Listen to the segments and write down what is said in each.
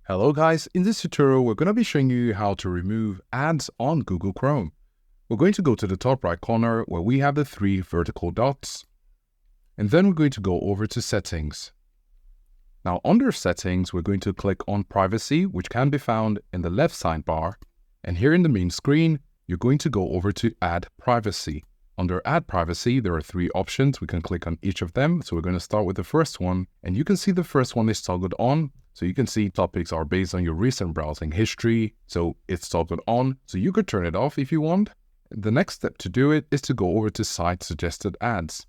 Hello guys, in this tutorial we're going to be showing you how to remove ads on Google Chrome. We're going to go to the top right corner where we have the three vertical dots, and then we're going to go over to settings. Now under settings we're going to click on privacy, which can be found in the left sidebar, and here in the main screen you're going to go over to add privacy. Under add privacy there are three options. We can click on each of them. So we're going to start with the first one, and you can see the first one is toggled on. So you can see topics are based on your recent browsing history. So it's toggled on. So you could turn it off if you want. The next step to do it is to go over to site suggested ads.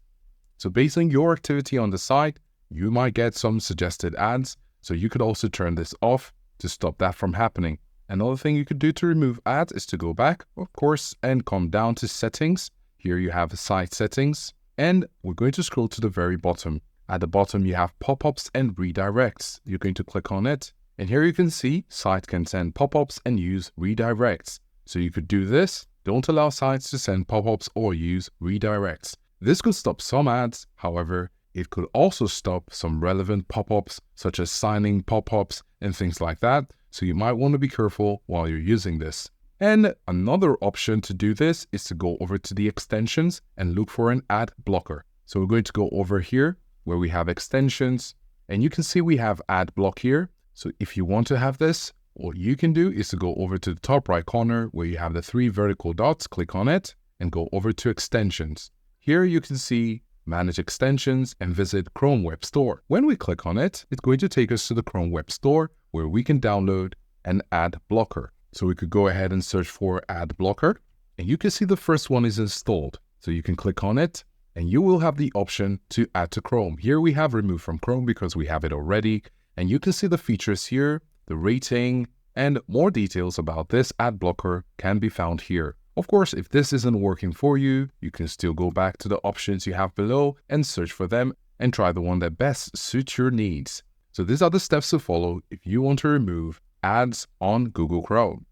So based on your activity on the site, you might get some suggested ads. So you could also turn this off to stop that from happening. Another thing you could do to remove ads is to go back, of course, and come down to settings. Here you have site settings, and we're going to scroll to the very bottom. At the bottom, you have pop-ups and redirects. You're going to click on it, and here you can see site can send pop-ups and use redirects. So you could do this. Don't allow sites to send pop-ups or use redirects. This could stop some ads. However, it could also stop some relevant pop-ups, such as signing pop-ups and things like that. So you might want to be careful while you're using this. And another option to do this is to go over to the extensions and look for an ad blocker. So we're going to go over here where we have extensions, and you can see we have ad block here. So if you want to have this, what you can do is to go over to the top right corner where you have the three vertical dots, click on it and go over to extensions. Here you can see manage extensions and visit Chrome Web Store. When we click on it, it's going to take us to the Chrome Web Store where we can download an ad blocker. So we could go ahead and search for ad blocker, and you can see the first one is installed. So you can click on it and you will have the option to add to Chrome. Here we have remove from Chrome because we have it already, and you can see the features here, the rating, and more details about this ad blocker can be found here. Of course, if this isn't working for you, you can still go back to the options you have below and search for them and try the one that best suits your needs. So these are the steps to follow if you want to remove ads on Google Chrome.